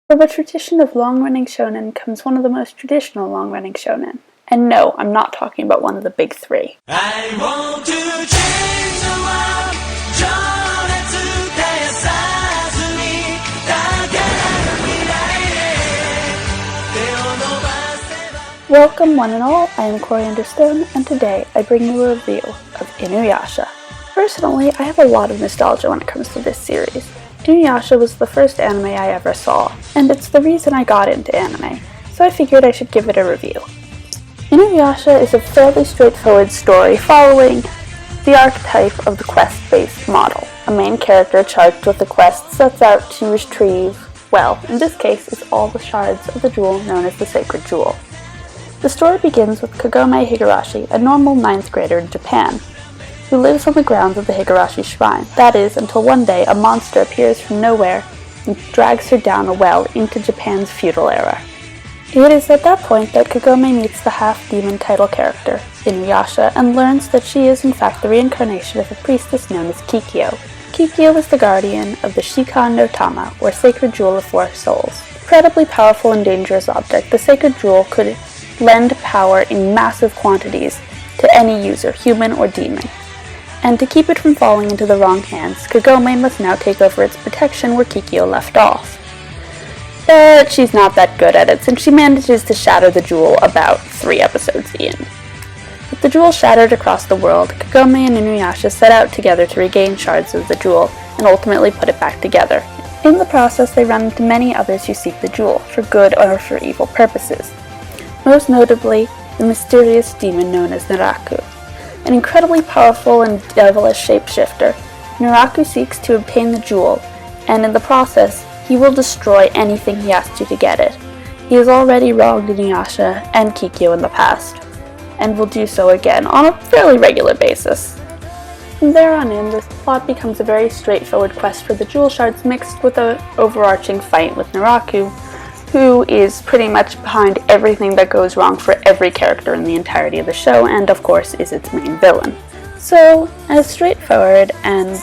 From a tradition of long-running shonen comes one of the most traditional long-running shonen. And no, I'm not talking about one of the big three. I want to change the world. 情熱絶やさずにだから未来へ手を伸ばせば Welcome one and all, I am Coriander Stone, and today I bring you a review of Inuyasha. Personally, I have a lot of nostalgia when it comes to this series. Inuyasha was the first anime I ever saw, and it's the reason I got into anime, so I figured I should give it a review. Inuyasha is a fairly straightforward story following the archetype of the quest-based model. A main character charged with a quest sets out to retrieve, well, in this case, it's all the shards of the jewel known as the Sacred Jewel. The story begins with Kagome Higurashi, a normal 9th grader in Japan, who lives on the grounds of the Higurashi Shrine. That is, until one day a monster appears from nowhere and drags her down a well into Japan's feudal era. It is at that point that Kagome meets the half-demon title character, Inuyasha, and learns that she is in fact the reincarnation of a priestess known as Kikyo. Kikyo is the guardian of the Shikan no Tama, or Sacred Jewel of Four Souls. Incredibly powerful and dangerous object, the Sacred Jewel could lend power in massive quantities to any user, human or demon. And to keep it from falling into the wrong hands, Kagome must now take over its protection where Kikyo left off. But she's not that good at it, since she manages to shatter the jewel about 3 episodes in. With the jewel shattered across the world, Kagome and Inuyasha set out together to regain shards of the jewel, and ultimately put it back together. In the process, they run into many others who seek the jewel, for good or for evil purposes. Most notably, the mysterious demon known as Naraku. An incredibly powerful and devilish shapeshifter, Naraku seeks to obtain the jewel, and in the process, he will destroy anything he has to get it. He has already wronged Inuyasha and Kikyo in the past, and will do so again on a fairly regular basis. From there on in, this plot becomes a very straightforward quest for the jewel shards mixed with an overarching fight with Naraku, who is pretty much behind everything that goes wrong for every character in the entirety of the show, and of course is its main villain. So, as straightforward and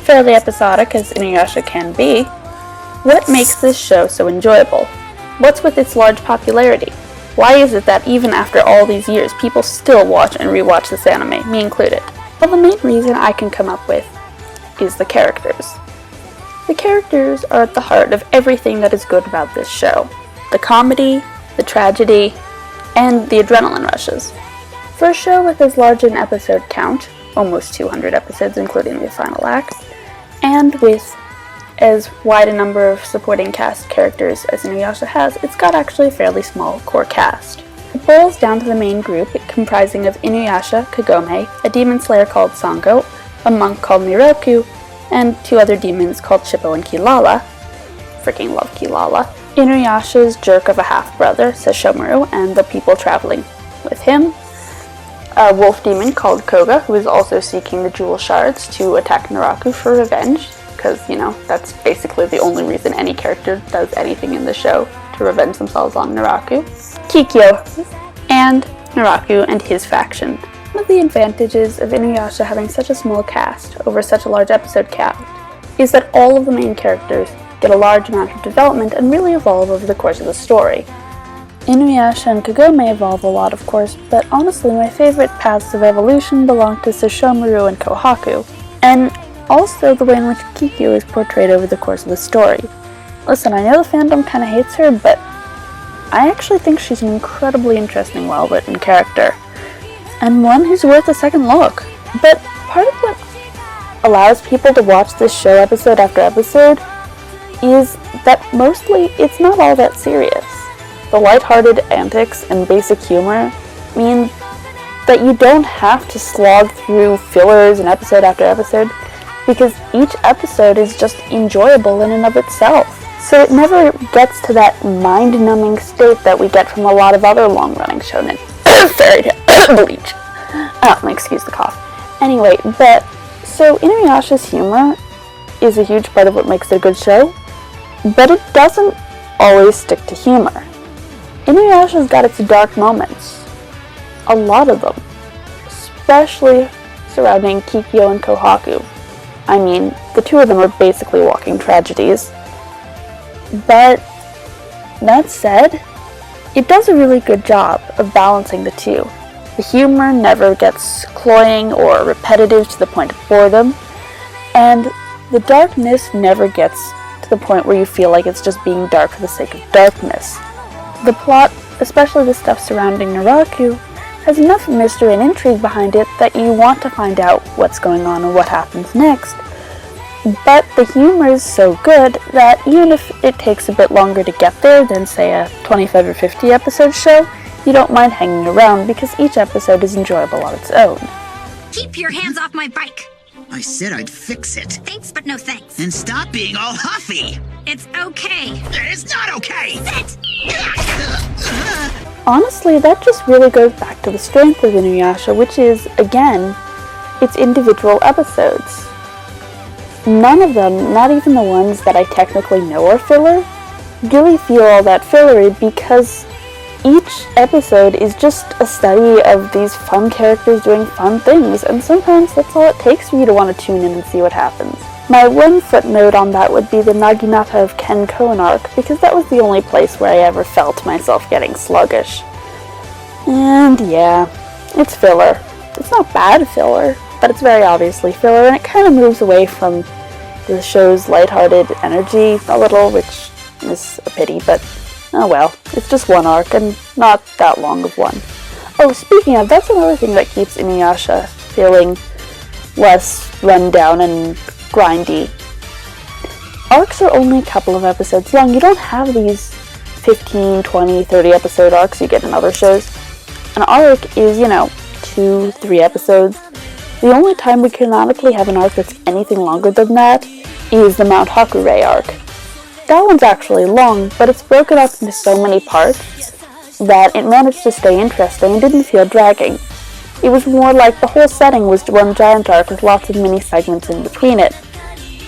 fairly episodic as Inuyasha can be, what makes this show so enjoyable? What's with its large popularity? Why is it that even after all these years, people still watch and rewatch this anime, me included? Well, the main reason I can come up with is the characters. The characters are at the heart of everything that is good about this show. The comedy, the tragedy, and the adrenaline rushes. For a show with as large an episode count, almost 200 episodes including the final act, and with as wide a number of supporting cast characters as Inuyasha has, it's got actually a fairly small core cast. It boils down to the main group, comprising of Inuyasha, Kagome, a demon slayer called Sango, a monk called Miroku, and 2 other demons called Shippo and Kilala. Freaking love Kilala. Inuyasha's jerk of a half-brother, Sesshomaru, and the people traveling with him. A wolf demon called Koga, who is also seeking the jewel shards to attack Naraku for revenge, because, you know, that's basically the only reason any character does anything in the show, to revenge themselves on Naraku. Kikyo, and Naraku and his faction. One of the advantages of Inuyasha having such a small cast over such a large episode count is that all of the main characters get a large amount of development and really evolve over the course of the story. Inuyasha and Kagome evolve a lot, of course, but honestly my favorite paths of evolution belong to Sesshomaru and Kohaku, and also the way in which Kikyo is portrayed over the course of the story. Listen, I know the fandom kinda hates her, but I actually think she's an incredibly interesting, well-written character, and one who's worth a second look. But part of what allows people to watch this show episode after episode is that mostly it's not all that serious. The lighthearted antics and basic humor mean that you don't have to slog through fillers and episode after episode, because each episode is just enjoyable in and of itself. So it never gets to that mind-numbing state that we get from a lot of other long-running shonen. Sorry to bleach. Excuse the cough. Anyway, so Inuyasha's humor is a huge part of what makes it a good show, but it doesn't always stick to humor. Inuyasha's got its dark moments. A lot of them. Especially surrounding Kikyo and Kohaku. I mean, the 2 of them are basically walking tragedies. But That said, it does a really good job of balancing the two. The humor never gets cloying or repetitive to the point of boredom, and the darkness never gets to the point where you feel like it's just being dark for the sake of darkness. The plot, especially the stuff surrounding Naraku, has enough mystery and intrigue behind it that you want to find out what's going on and what happens next. But the humor is so good that even if it takes a bit longer to get there than, say, a 25 or 50 episode show, you don't mind hanging around because each episode is enjoyable on its own. Keep your hands off my bike! I said I'd fix it. Thanks, but no thanks. And stop being all huffy! It's okay. It's not okay! Sit! Honestly, that just really goes back to the strength of Inuyasha, which is, again, its individual episodes. None of them, not even the ones that I technically know are filler, really feel all that fillery because each episode is just a study of these fun characters doing fun things, and sometimes that's all it takes for you to want to tune in and see what happens. My one footnote on that would be the Naginata of Ken Koen arc, because that was the only place where I ever felt myself getting sluggish. And yeah, it's filler. It's not bad filler, but it's very obviously filler, and it kind of moves away from the show's lighthearted energy a little, which is a pity, but oh well, it's just one arc, and not that long of one. Oh, speaking of, that's another thing that keeps Inuyasha feeling less run down and grindy. Arcs are only a couple of episodes long. You don't have these 15, 20, 30 episode arcs you get in other shows. An arc is, 2, 3 episodes. The only time we canonically have an arc that's anything longer than that is the Mount Hakurei arc. That one's actually long, but it's broken up into so many parts that it managed to stay interesting and didn't feel dragging. It was more like the whole setting was one giant arc with lots of mini segments in between it.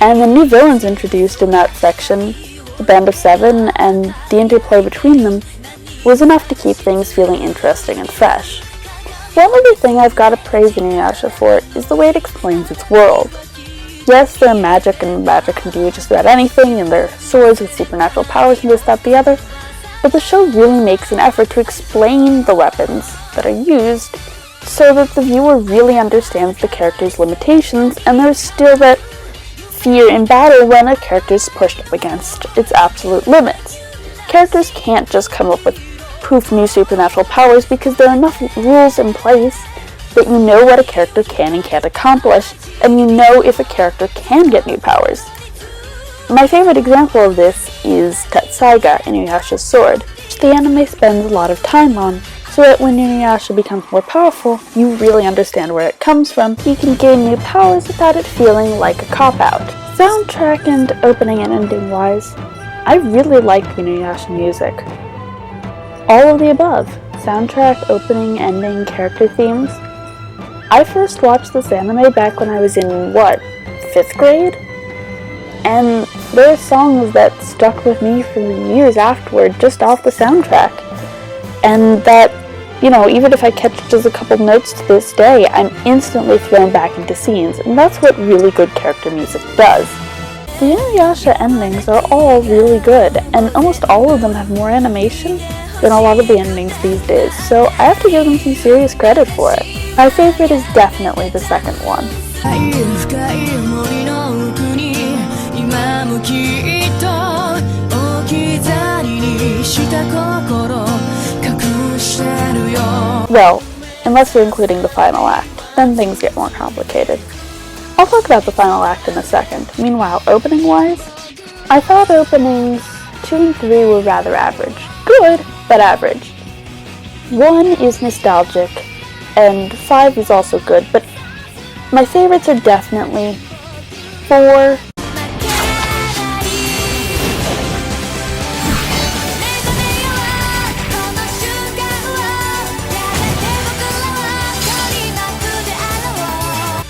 And the new villains introduced in that section, the Band of Seven, and the interplay between them, was enough to keep things feeling interesting and fresh. One other thing I've got to praise Inuyasha for is the way it explains its world. Yes, they're magic, and magic can do just about anything, and they're swords with supernatural powers and this, that, the other, but the show really makes an effort to explain the weapons that are used so that the viewer really understands the character's limitations, and there's still that fear in battle when a character is pushed up against its absolute limits. Characters can't just come up with poof new supernatural powers because there are enough rules in place that you know what a character can and can't accomplish, and you know if a character can get new powers. My favorite example of this is Tetsaiga, Inuyasha's sword, which the anime spends a lot of time on, so that when Inuyasha becomes more powerful, you really understand where it comes from. You can gain new powers without it feeling like a cop-out. Soundtrack and opening and ending wise, I really like Inuyasha music. All of the above. Soundtrack, opening, ending, character themes. I first watched this anime back when I was in, 5th grade? And there are songs that stuck with me for years afterward just off the soundtrack. And that, even if I catch just a couple notes to this day, I'm instantly thrown back into scenes, and that's what really good character music does. The Inuyasha endings are all really good, and almost all of them have more animation than a lot of the endings these days, so I have to give them some serious credit for it. My favorite is definitely the second one. Well, unless you're including the final act, then things get more complicated. I'll talk about the final act in a second. Meanwhile, opening-wise, I thought openings 2 and 3 were rather average. Good, but average. 1 is nostalgic, and 5 is also good, but my favorites are definitely 4,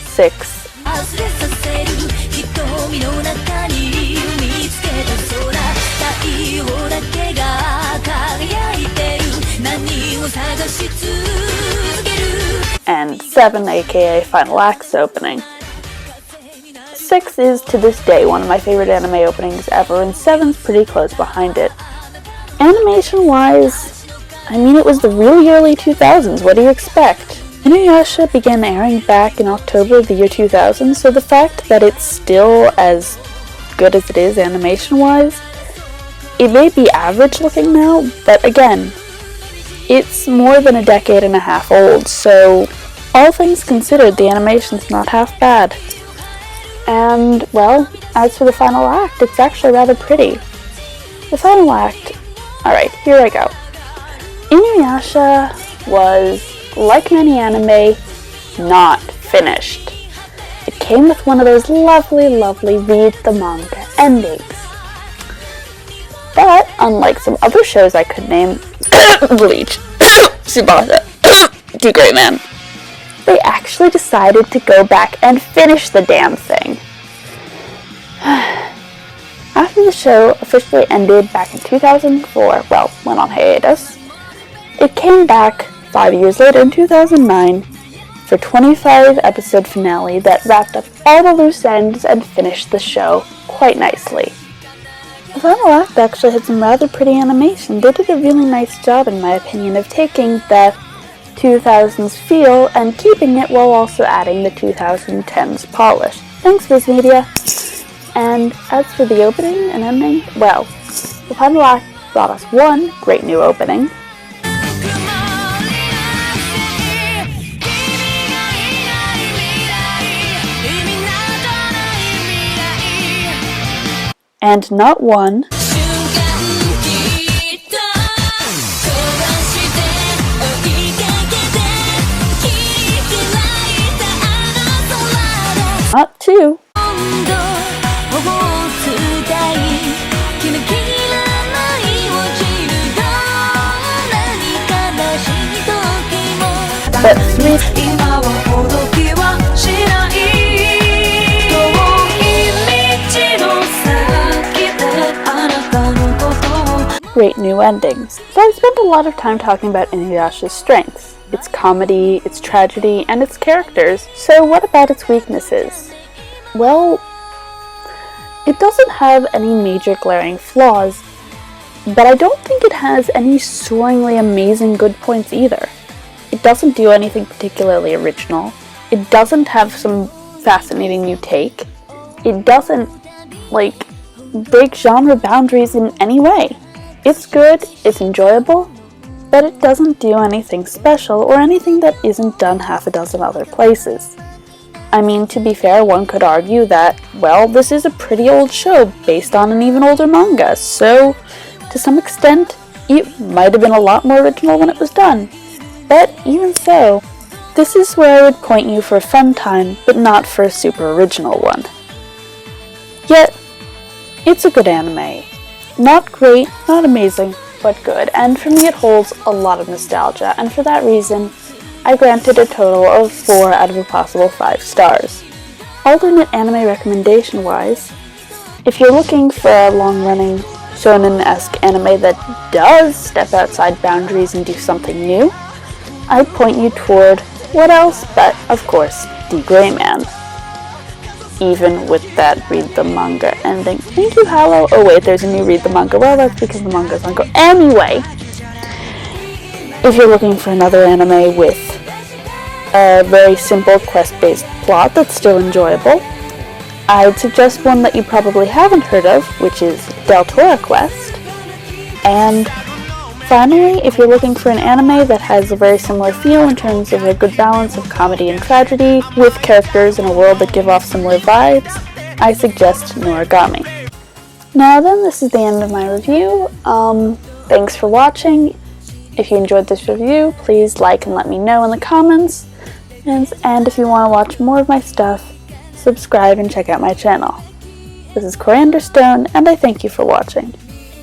6, 7, aka Final Act's opening. 6 is, to this day, one of my favorite anime openings ever, and 7's pretty close behind it. Animation-wise, I mean, it was the really early 2000s, what do you expect? Inuyasha began airing back in October of the year 2000, so the fact that it's still as good as it is animation-wise, it may be average looking now, but again, it's more than a decade and a half old, so all things considered, the animation's not half bad. And, well, as for the final act, it's actually rather pretty. The final act, alright, here I go. Inuyasha was, like many anime, not finished. It came with one of those lovely, lovely read the manga endings. But, unlike some other shows I could name, Bleach, Tsubasa, Do Great Man, they actually decided to go back and finish the damn thing. After the show officially ended back in 2004, well, went on hiatus, it came back 5 years later in 2009 for a 25-episode finale that wrapped up all the loose ends and finished the show quite nicely. The final act actually had some rather pretty animation. They did a really nice job, in my opinion, of taking that 2000s feel and keeping it while also adding the 2010s polish. Thanks, Viz Media. And as for the opening and ending, well, the final act brought us one great new opening, and not one, not two, but three great new endings. So I've spent a lot of time talking about Inuyasha's strengths, its comedy, its tragedy, and its characters. So what about its weaknesses? Well, it doesn't have any major glaring flaws, but I don't think it has any soaringly amazing good points either. It doesn't do anything particularly original. It doesn't have some fascinating new take. It doesn't, break genre boundaries in any way. It's good, it's enjoyable, but it doesn't do anything special or anything that isn't done half a dozen other places. I mean, to be fair, one could argue that, well, this is a pretty old show based on an even older manga, so to some extent, it might have been a lot more original when it was done. But even so, this is where I would point you for a fun time, but not for a super original one. Yet, it's a good anime. Not great, not amazing, but good, and for me it holds a lot of nostalgia, and for that reason, I granted a total of 4 out of a possible 5 stars. Alternate anime recommendation-wise, if you're looking for a long-running shonen-esque anime that does step outside boundaries and do something new, I'd point you toward what else but, of course, The Gray Man. Even with that read the manga ending. Thank you, Hallow. Oh wait, there's a new read the manga. Well, that's because the manga's on go. Anyway, if you're looking for another anime with a very simple quest-based plot that's still enjoyable, I'd suggest one that you probably haven't heard of, which is Deltora Quest. And finally, if you're looking for an anime that has a very similar feel in terms of a good balance of comedy and tragedy, with characters in a world that give off similar vibes, I suggest Noragami. Now then, this is the end of my review. Thanks for watching. If you enjoyed this review, please like and let me know in the comments. And if you want to watch more of my stuff, subscribe and check out my channel. This is Coriander Stone, and I thank you for watching.